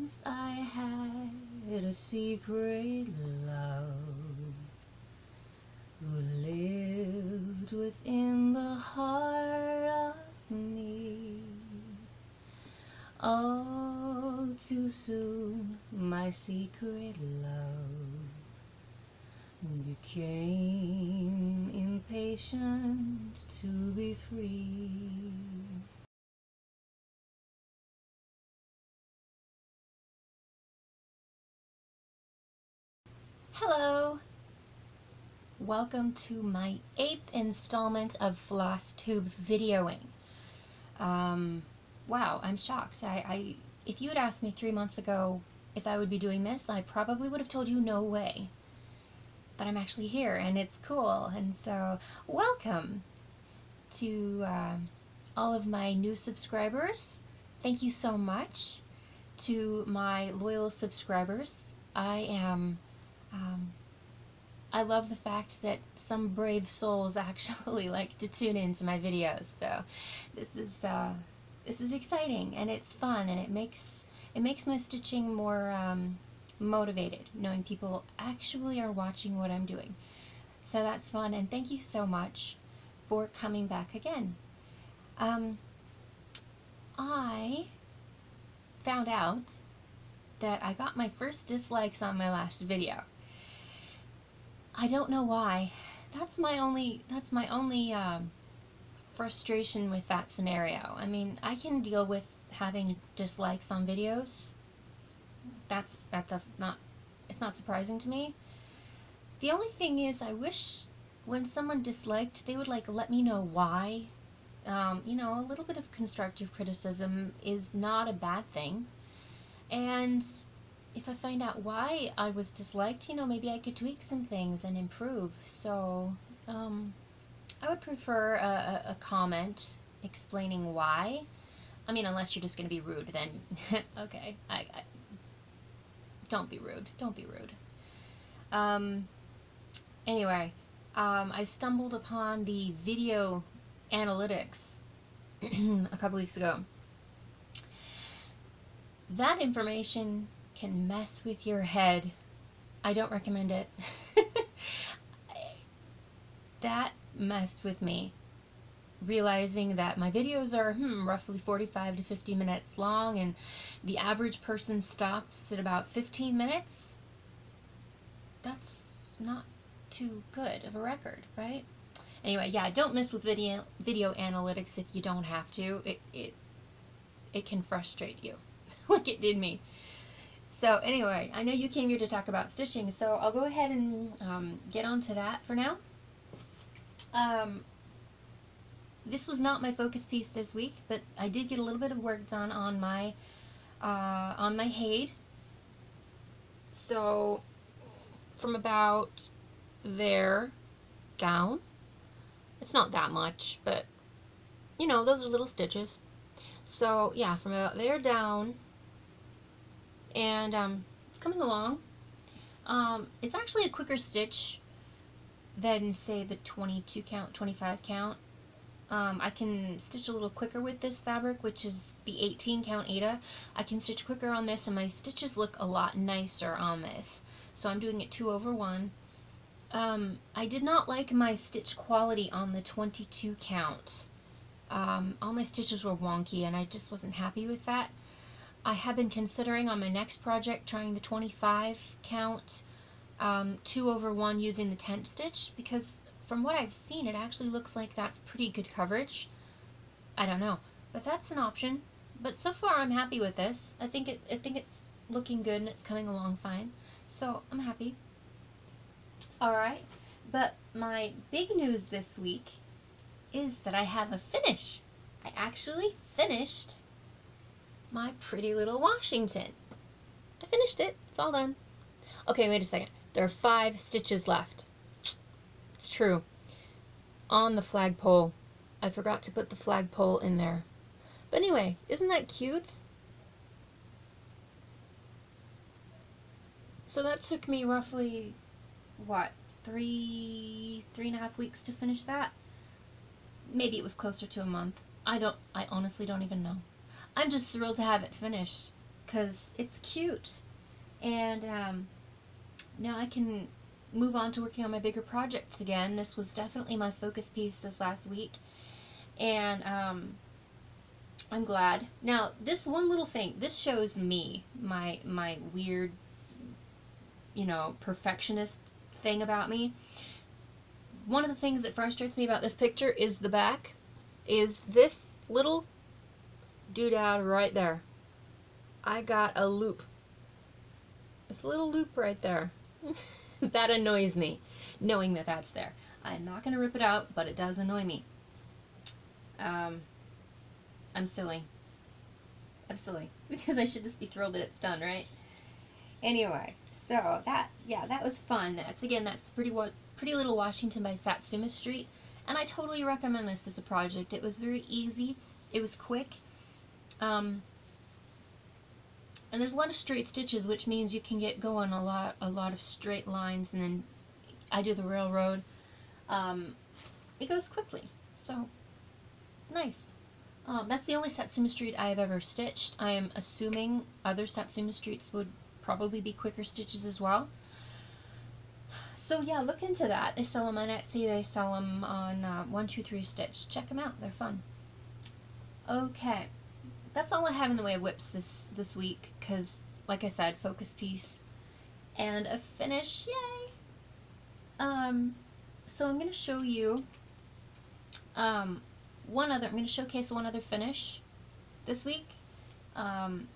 Once I had a secret love who lived within the heart of me. All too soon, my secret love became impatient to be free. Hello! Welcome to my 8th installment of FlossTube videoing. Wow, I'm shocked. If you had asked me 3 months ago if I would be doing this, I probably would have told you no way. But I'm actually here, and it's cool, and so welcome to all of my new subscribers. Thank you so much to my loyal subscribers. I love the fact that some brave souls actually like to tune into my videos. So this is exciting, and it's fun, and it makes my stitching more motivated, knowing people actually are watching what I'm doing. So that's fun, and thank you so much for coming back again. I found out that I got my first dislikes on my last video. I don't know why. That's my only frustration with that scenario. I mean, I can deal with having dislikes on videos. It's not surprising to me. The only thing is, I wish when someone disliked, they would like let me know why. You know, a little bit of constructive criticism is not a bad thing. And if I find out why I was disliked, you know, maybe I could tweak some things and improve. So, I would prefer a comment explaining why. I mean, unless you're just going to be rude, then okay. Don't be rude. Don't be rude. Anyway, I stumbled upon the video analytics a couple weeks ago. That information can mess with your head. I don't recommend it. That messed with me, realizing that my videos are roughly 45 to 50 minutes long, and the average person stops at about 15 minutes. That's not too good of a record, right? Anyway, yeah, don't mess with video analytics if you don't have to. It can frustrate you, like it did me. So anyway, I know you came here to talk about stitching, so I'll go ahead and get on to that for now. This was not my focus piece this week, but I did get a little bit of work done on my HandDyed. So from about there down, it's not that much, but you know, those are little stitches. So yeah, from about there down, and it's coming along. It's actually a quicker stitch than, say, the 22 count, 25 count. I can stitch a little quicker with this fabric, which is the 18 count Aida. I can stitch quicker on this, and my stitches look a lot nicer on this. So I'm doing it 2/1. I did not like my stitch quality on the 22 count. All my stitches were wonky, and I just wasn't happy with that. I have been considering on my next project trying the 25 count 2/1 using the tent stitch, because from what I've seen, it actually looks like that's pretty good coverage. I don't know, but that's an option. But so far, I'm happy with this. I think it's looking good, and it's coming along fine. So I'm happy. All right, but my big news this week is that I have a finish. I actually finished my pretty little Washington. I finished it. It's all done. Okay, wait a second. There are 5 stitches left. It's true. On the flagpole. I forgot to put the flagpole in there. But anyway, isn't that cute? So that took me roughly, what, 3.5 weeks to finish that? Maybe it was closer to a month. I honestly don't even know. I'm just thrilled to have it finished, because it's cute. And now I can move on to working on my bigger projects again. This was definitely my focus piece this last week, and I'm glad. Now, this one little thing, this shows me my weird, you know, perfectionist thing about me. One of the things that frustrates me about this picture is the back, is this little doodad right there. I got a loop. This little loop right there. That annoys me, knowing that that's there. I'm not going to rip it out, but it does annoy me. I'm silly. I'm silly. Because I should just be thrilled that it's done, right? Anyway, so that was fun. That's the Pretty Little Washington by Satsuma Street. And I totally recommend this as a project. It was very easy. It was quick. And there's a lot of straight stitches, which means you can get going a lot of straight lines, and then I do the railroad. It goes quickly, so nice. That's the only Satsuma Street I have ever stitched. I am assuming other Satsuma Streets would probably be quicker stitches as well. So yeah, look into that. They sell them on Etsy. They sell them on 123 Stitch. Check them out. They're fun. Okay. That's all I have in the way of whips this week, because, like I said, focus piece and a finish, yay! So I'm going to show you I'm going to showcase one other finish this week, and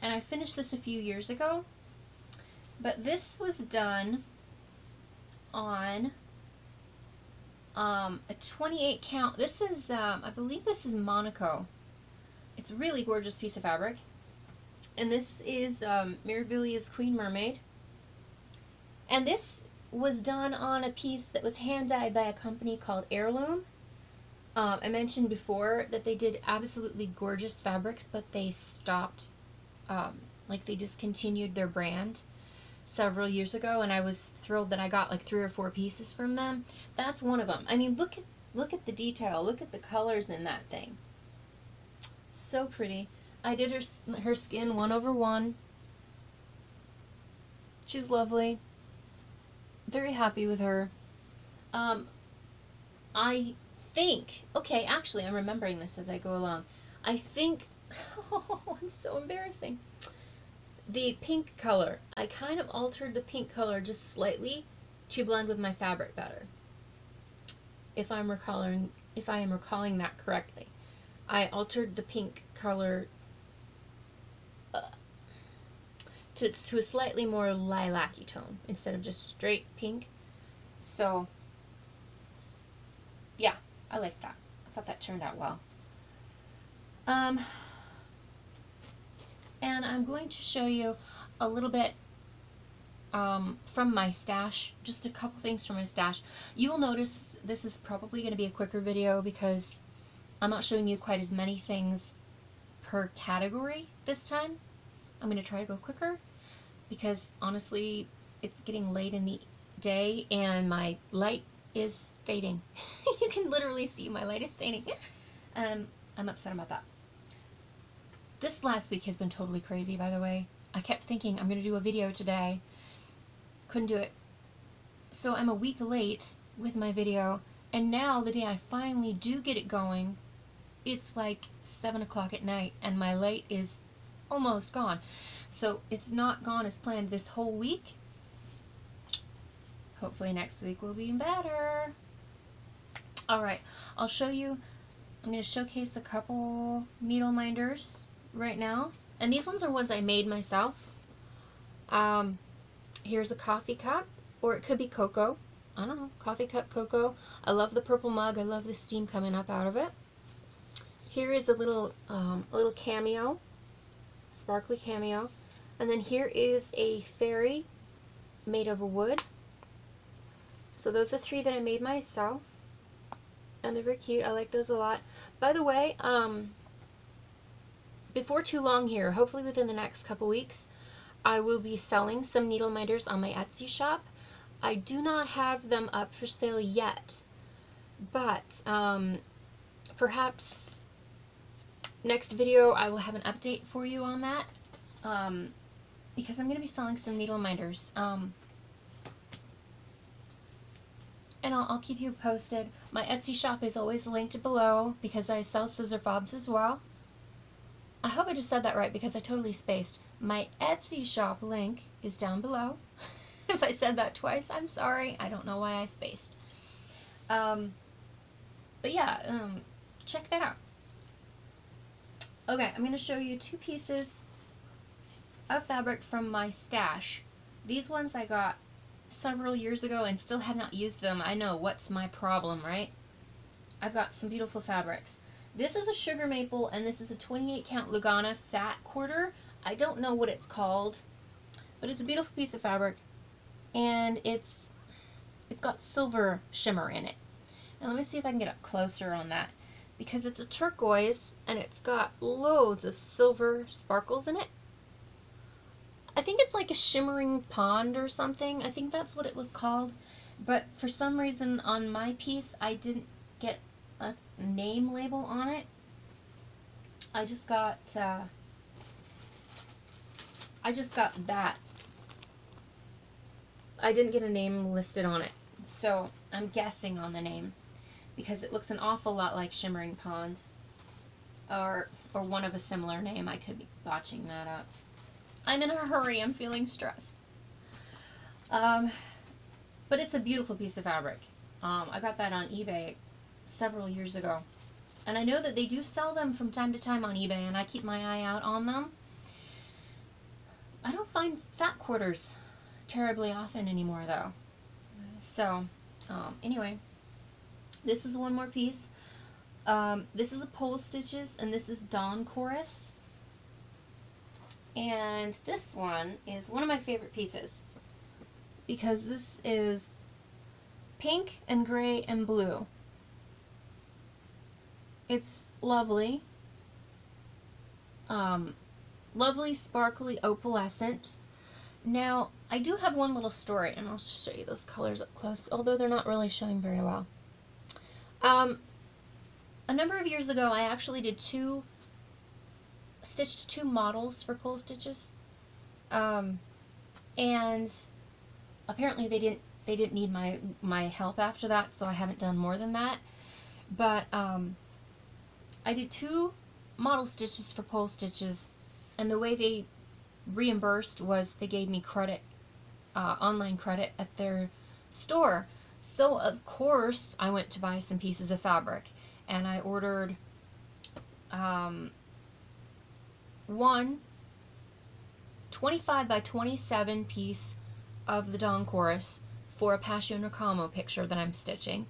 I finished this a few years ago, but this was done on a 28 count. This is, I believe this is Monaco. It's a really gorgeous piece of fabric. And this is Mirabilia's Queen Mermaid. And this was done on a piece that was hand-dyed by a company called Heirloom. I mentioned before that they did absolutely gorgeous fabrics, but they stopped, like they discontinued their brand several years ago, and I was thrilled that I got like 3 or 4 pieces from them. That's one of them. I mean, look at the detail. Look at the colors in that thing. So pretty. I did her skin 1/1. She's lovely. Very happy with her. I think, okay, actually I'm remembering this as I go along. I think, oh, it's so embarrassing. The pink color, I kind of altered the pink color just slightly to blend with my fabric better. If I am recalling that correctly. I altered the pink color to a slightly more lilac-y tone instead of just straight pink. So, yeah, I liked that. I thought that turned out well. And I'm going to show you a little bit from my stash, just a couple things from my stash. You will notice this is probably going to be a quicker video because I'm not showing you quite as many things per category this time. I'm going to try to go quicker because honestly it's getting late in the day and my light is fading. You can literally see my light is fading. I'm upset about that. This last week has been totally crazy, by the way. I kept thinking I'm going to do a video today. Couldn't do it. So I'm a week late with my video, and now the day I finally do get it going, it's like 7 o'clock at night and my light is almost gone. So it's not gone as planned this whole week. Hopefully next week will be better. Alright, I'll show you, I'm going to showcase a couple needle minders right now. And these ones are ones I made myself. Here's a coffee cup, or it could be cocoa. I don't know, coffee cup, cocoa. I love the purple mug. I love the steam coming up out of it. Here is a little cameo, sparkly cameo. And then here is a fairy made of wood. So those are 3 that I made myself. And they're very cute. I like those a lot. By the way, before too long here, hopefully within the next couple weeks, I will be selling some needle minders on my Etsy shop. I do not have them up for sale yet, but perhaps next video I will have an update for you on that. because I'm going to be selling some needle minders. And I'll keep you posted. My Etsy shop is always linked below because I sell scissor fobs as well. I hope I just said that right because I totally spaced. My Etsy shop link is down below. If I said that twice, I'm sorry. I don't know why I spaced. But yeah, check that out. Okay, I'm going to show you 2 pieces of fabric from my stash. These ones I got several years ago and still have not used them. I know, what's my problem, right? I've got some beautiful fabrics. This is a sugar maple and this is a 28 count Lugana fat quarter. I don't know what it's called, but it's a beautiful piece of fabric and it's got silver shimmer in it. And let me see if I can get up closer on that because it's a turquoise and it's got loads of silver sparkles in it. I think it's like a shimmering pond or something. I think that's what it was called. But for some reason on my piece, I didn't get a name label on it. I just got that. I didn't get a name listed on it. So I'm guessing on the name because it looks an awful lot like Shimmering Pond or one of a similar name. I could be botching that up. I'm in a hurry, I'm feeling stressed. But it's a beautiful piece of fabric. I got that on eBay several years ago. And I know that they do sell them from time to time on eBay, and I keep my eye out on them. I don't find fat quarters terribly often anymore, though. So, anyway, this is one more piece. This is a pole stitches, and this is Dawn Chorus. And this one is one of my favorite pieces because this is pink and gray and blue. It's lovely. Lovely, sparkly, opalescent. Now, I do have one little story, and I'll show you those colors up close, although they're not really showing very well. A number of years ago, I actually stitched 2 models for pole stitches, and apparently they didn't need my help after that, so I haven't done more than that. But I did 2 model stitches for pole stitches, and the way they reimbursed was they gave me credit, online credit at their store. So of course I went to buy some pieces of fabric, and I ordered one 25 by 27 piece of the Dawn Chorus for a Passion Ricamo picture that I'm stitching,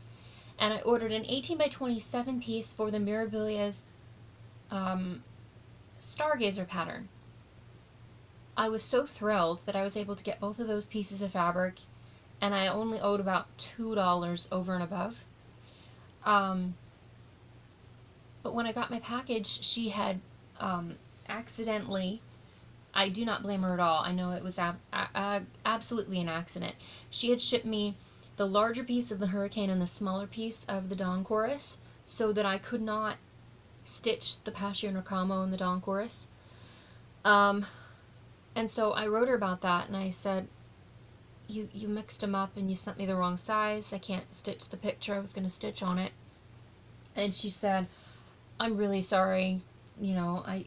and I ordered an 18 by 27 piece for the Mirabilia's Stargazer pattern. I was so thrilled that I was able to get both of those pieces of fabric, and I only owed about $2 over and above. But when I got my package, she had accidentally, I do not blame her at all, I know it was absolutely an accident. She had shipped me the larger piece of the Hurricane and the smaller piece of the Dawn Chorus so that I could not stitch the Passion Ricamo and the Dawn Chorus. And so I wrote her about that, and I said, you mixed them up and you sent me the wrong size. I can't stitch the picture I was going to stitch on it. And she said, I'm really sorry, you know, I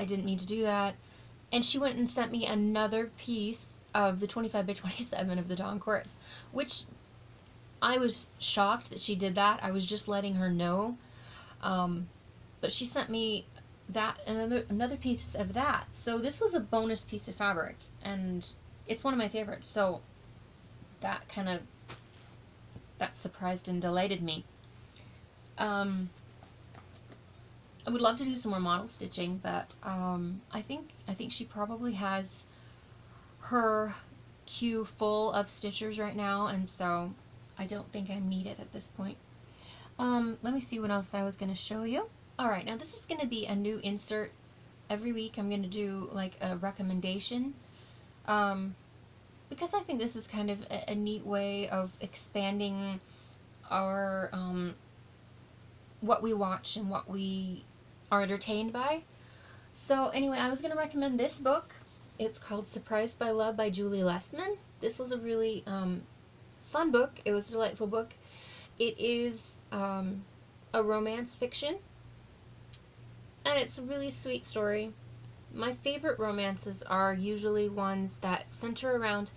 didn't mean to do that. And she went and sent me another piece of the 25 by 27 of the Dawn Chorus, which I was shocked that she did that. I was just letting her know. But she sent me that and another piece of that. So this was a bonus piece of fabric, and it's one of my favorites. So that surprised and delighted me. I would love to do some more model stitching, but I think she probably has her queue full of stitchers right now, and so I don't think I'm needed at this point. Let me see what else I was going to show you. Alright, now this is going to be a new insert. Every week I'm going to do like a recommendation, because I think this is kind of a neat way of expanding our what we watch and what we are entertained by. So anyway, I was going to recommend this book. It's called Surprised by Love by Julie Lessman. This was a really fun book. It was a delightful book. It is a romance fiction, and it's a really sweet story. My favorite romances are usually ones that center around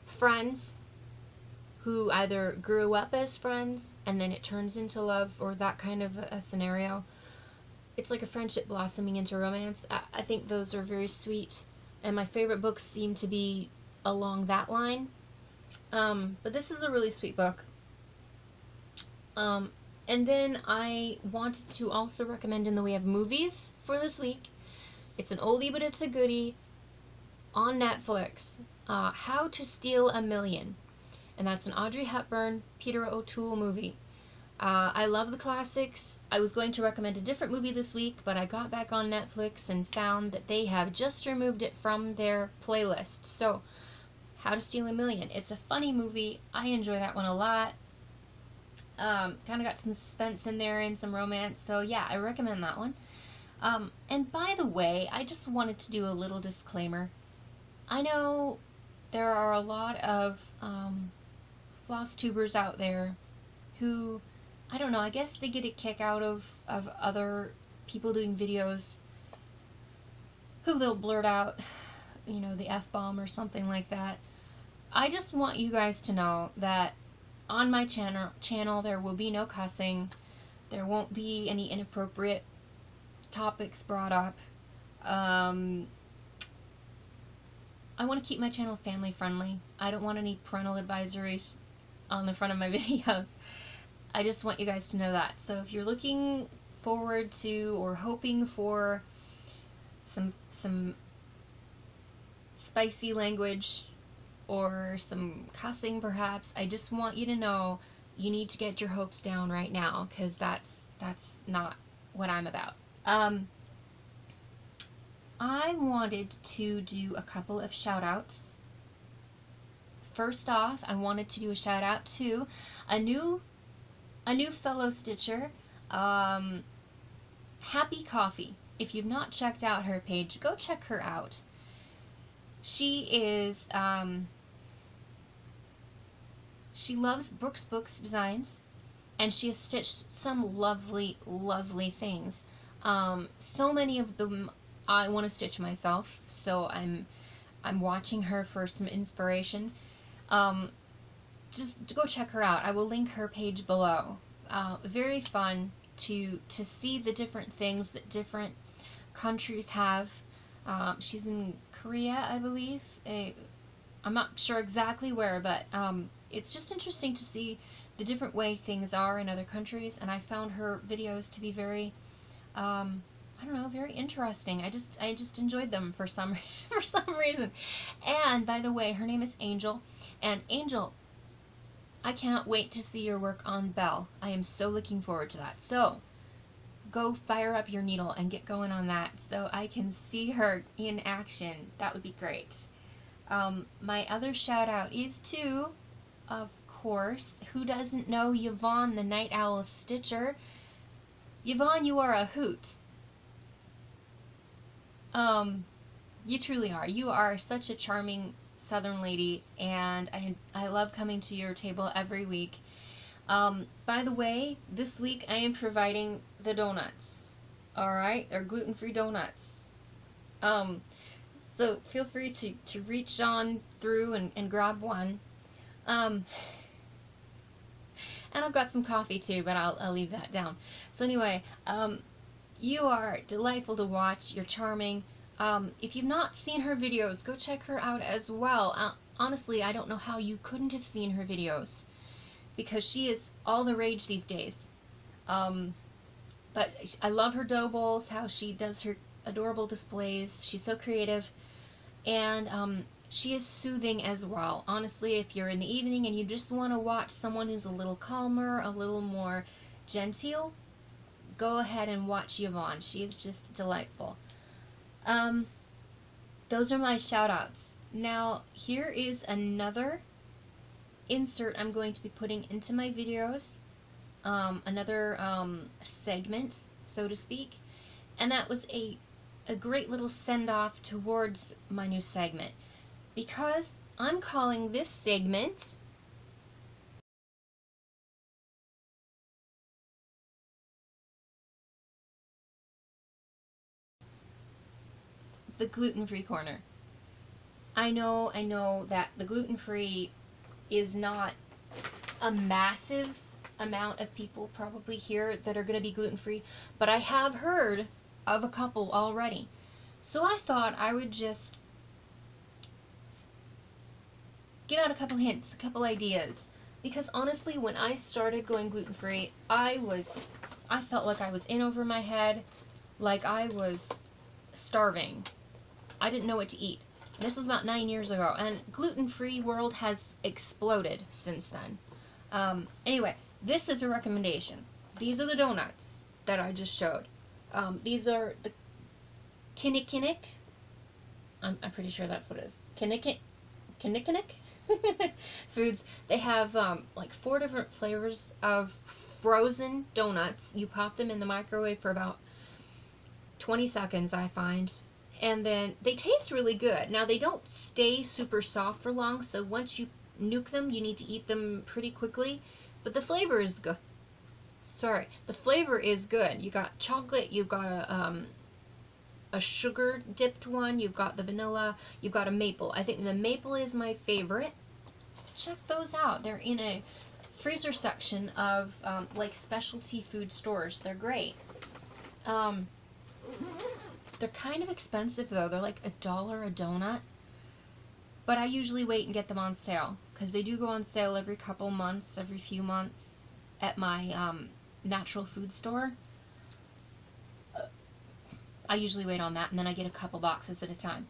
friends who either grew up as friends and then it turns into love, or that kind of a scenario. It's like a friendship blossoming into romance. I think those are very sweet, and my favorite books seem to be along that line. But this is a really sweet book. And then I wanted to also recommend in the way of movies for this week. It's an oldie, but it's a goodie on Netflix. How to Steal a Million. And that's an Audrey Hepburn, Peter O'Toole movie. I love the classics. I was going to recommend a different movie this week, but I got back on Netflix and found that they have just removed it from their playlist. So, How to Steal a Million. It's a funny movie. I enjoy that one a lot. Kind of got some suspense in there and some romance. So yeah, I recommend that one. And by the way, I just wanted to do a little disclaimer. I know there are a lot of FlossTubers out there who, I don't know, I guess they get a kick out of other people doing videos who they'll blurt out, you know, the F-bomb or something like that. I just want you guys to know that on my channel there will be no cussing. There won't be any inappropriate topics brought up. I want to keep my channel family friendly. I don't want any parental advisories on the front of my videos. I just want you guys to know that. So if you're looking forward to or hoping for some spicy language or some cussing perhaps, I just want you to know you need to get your hopes down right now, because that's not what I'm about. I wanted to do a couple of shout outs. First off, I wanted to do a shout out to a new fellow stitcher, Happy Coffee. If you've not checked out her page, go check her out. She is she loves Brooks Books designs, and she has stitched some lovely, lovely things. So many of them I want to stitch myself, so I'm watching her for some inspiration. Just go check her out. I will link her page below. Very fun to see the different things that different countries have. She's in Korea, I believe. I'm not sure exactly where, but it's just interesting to see the different way things are in other countries, and I found her videos to be very, I don't know, very interesting. I just enjoyed them for some for some reason. And by the way, her name is Angel, and Angel, I cannot wait to see your work on Belle. I am so looking forward to that. So go fire up your needle and get going on that so I can see her in action. That would be great. My other shout out is to, of course, who doesn't know Yvonne the Night Owl Stitcher? Yvonne, you are a hoot. You truly are. You are such a charming Southern lady, and I love coming to your table every week. By the way, this week I am providing the donuts. Alright? They're gluten-free donuts. So feel free to reach on through and grab one. And I've got some coffee too, but I'll leave that down. So anyway, you are delightful to watch. You're charming. If you've not seen her videos, go check her out as well. Honestly, I don't know how you couldn't have seen her videos, because she is all the rage these days. But I love her dough bowls, how she does her adorable displays. She's so creative, and she is soothing as well. Honestly, if you're in the evening and you just want to watch someone who's a little calmer, a little more genteel, go ahead and watch Yvonne. She is just delightful. Those are my shout outs. Now, here is another insert I'm going to be putting into my videos. Another segment, so to speak. And that was a a great little send-off towards my new segment, because I'm calling this segment the gluten-free corner. I know that the gluten-free is not a massive amount of people probably here that are going to be gluten-free, but I have heard of a couple already. So I thought I would just give out a couple hints, a couple ideas, because honestly, when I started going gluten-free, I felt like I was in over my head, like I was starving. I didn't know what to eat. And this was about 9 years ago, and gluten-free world has exploded since then. Anyway, this is a recommendation. These are the donuts that I just showed. These are the Kinnikinnick. I'm pretty sure that's what it is. Kinnikinnick foods. They have like 4 different flavors of frozen donuts. You pop them in the microwave for about 20 seconds, I find. And then they taste really good. Now, they don't stay super soft for long, so once you nuke them, you need to eat them pretty quickly. But the flavor is good. Sorry, the flavor is good. You got chocolate, you've got a sugar dipped one, you've got the vanilla, you've got a maple. I think the maple is my favorite. Check those out. They're in a freezer section of like specialty food stores. They're great. They're kind of expensive though. They're like $1 a donut. But I usually wait and get them on sale, because they do go on sale every couple months, every few months at my natural food store. I usually wait on that, and then I get a couple boxes at a time.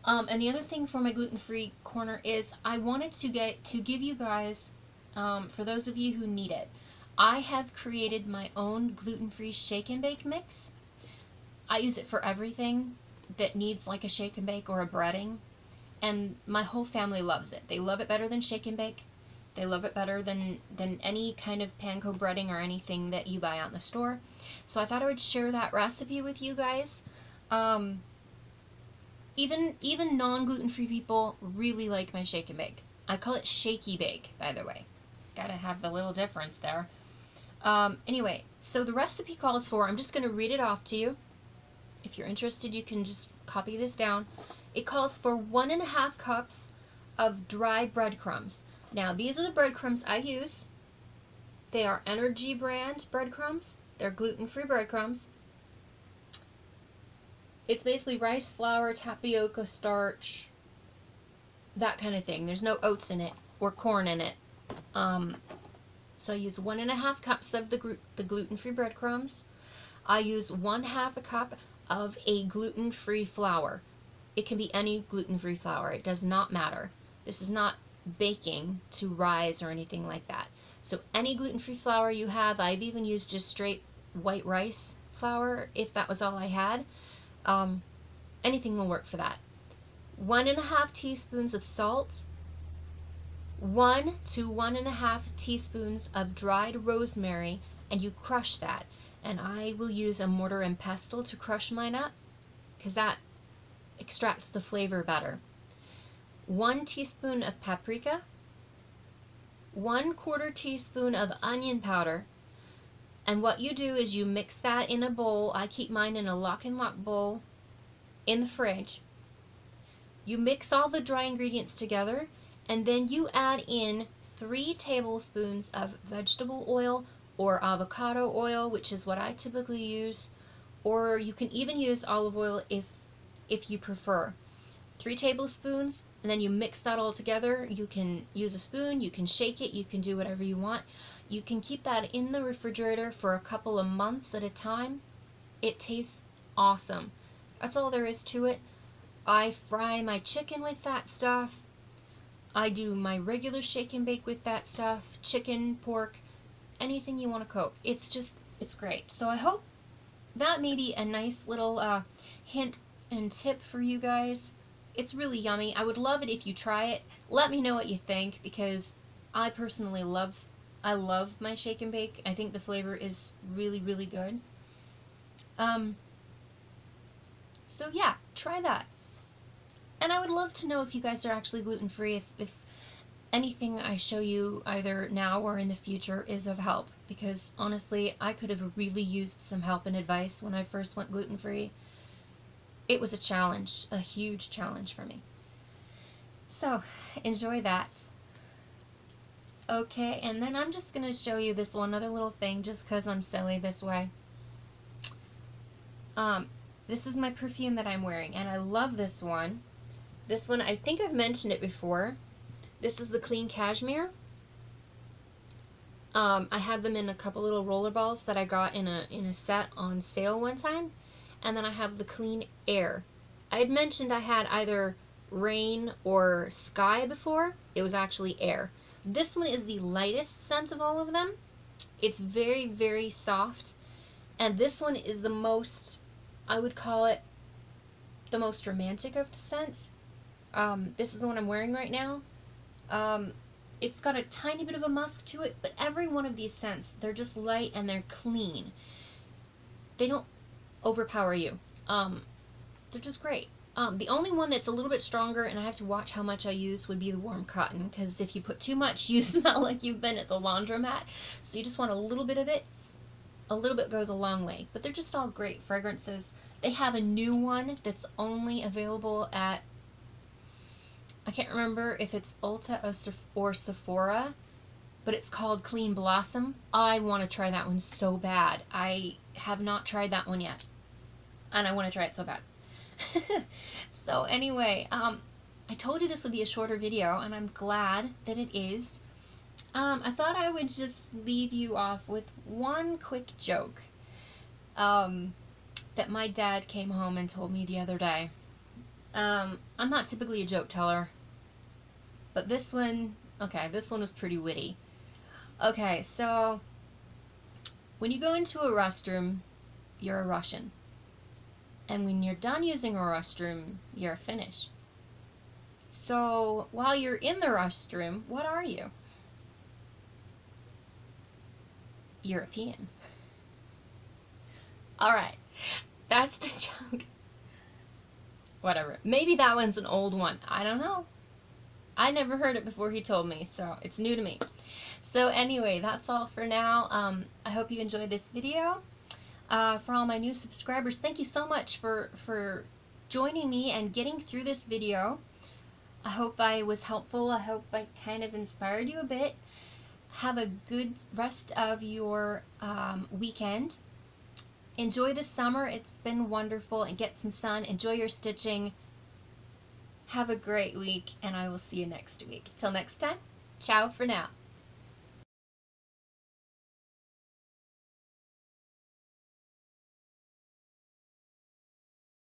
And the other thing for my gluten-free corner is I wanted to give you guys, for those of you who need it, I have created my own gluten-free shake and bake mix. I use it for everything that needs like a shake and bake or a breading, and my whole family loves it. They love it better than shake and bake. They love it better than any kind of panko breading or anything that you buy out in the store. So I thought I would share that recipe with you guys. Even non-gluten-free people really like my shake and bake. I call it Shakey-Bake, by the way. Gotta have the little difference there. Anyway, so the recipe calls for, I'm just going to read it off to you. If you're interested, you can just copy this down. It calls for 1.5 cups of dry breadcrumbs. Now, these are the breadcrumbs I use. They are Ener-G brand breadcrumbs. They're gluten-free breadcrumbs. It's basically rice flour, tapioca starch, that kind of thing. There's no oats in it or corn in it. So I use 1.5 cups of the gluten-free breadcrumbs. I use 1/2 cup of a gluten-free flour. It can be any gluten-free flour. It does not matter. This is not baking to rise or anything like that. So any gluten-free flour you have, I've even used just straight white rice flour if that was all I had. Anything will work for that. 1.5 teaspoons of salt, 1 to 1.5 teaspoons of dried rosemary, and you crush that. And I will use a mortar and pestle to crush mine up, because that extracts the flavor better. 1 teaspoon of paprika, 1/4 teaspoon of onion powder, and what you do is you mix that in a bowl. I keep mine in a lock and lock bowl in the fridge. You mix all the dry ingredients together, and then you add in 3 tablespoons of vegetable oil or avocado oil, which is what I typically use, or you can even use olive oil if you prefer. 3 tablespoons, and then you mix that all together. You can use a spoon, you can shake it, you can do whatever you want. You can keep that in the refrigerator for a couple of months at a time. It tastes awesome. That's all there is to it. I fry my chicken with that stuff. I do my regular shake and bake with that stuff. Chicken, pork, anything you want to cook. It's great. So I hope that may be a nice little hint and tip for you guys. It's really yummy. I would love it if you try it. Let me know what you think, because I personally love my shake and bake. I think the flavor is really, really good. So yeah, try that. And I would love to know if you guys are actually gluten-free, if anything I show you either now or in the future is of help, because honestly, I could have really used some help and advice when I first went gluten-free. It was a challenge, a huge challenge for me. So, enjoy that. Okay, and then I'm just going to show you this one other little thing just because I'm silly this way. This is my perfume that I'm wearing, and I love this one. This one, I think I've mentioned it before. This is the Clean Cashmere. I have them in a couple little roller balls that I got in a set on sale one time. And then I have the Clean Air. I had mentioned I had either Rain or Sky before. It was actually Air. This one is the lightest scent of all of them. It's very, very soft. And this one is the most, I would call it, the most romantic of the scents. This is the one I'm wearing right now. It's got a tiny bit of a musk to it, but every one of these scents, they're just light and they're clean. They don't overpower you. They're just great. The only one that's a little bit stronger, and I have to watch how much I use, would be the Warm Cotton, because if you put too much, you smell like you've been at the laundromat. So you just want a little bit of it. A little bit goes a long way, but they're just all great fragrances. They have a new one that's only available at, I can't remember if it's Ulta or Sephora, but it's called Clean Blossom. I want to try that one so bad. I have not tried that one yet, and I want to try it so bad. So anyway, I told you this would be a shorter video, and I'm glad that it is. I thought I would just leave you off with one quick joke that my dad came home and told me the other day. I'm not typically a joke teller, but this one, okay, this one was pretty witty. Okay, so when you go into a restroom, you're a Russian. And when you're done using a restroom, you're finished. So while you're in the restroom, what are you? European. Alright, that's the joke. Whatever. Maybe that one's an old one. I don't know. I never heard it before he told me, so it's new to me. So anyway, that's all for now. I hope you enjoyed this video. For all my new subscribers, thank you so much for joining me and getting through this video. I hope I was helpful. I hope I kind of inspired you a bit. Have a good rest of your weekend. Enjoy the summer. It's been wonderful, and get some sun. Enjoy your stitching. Have a great week, and I will see you next week. Till next time, ciao for now.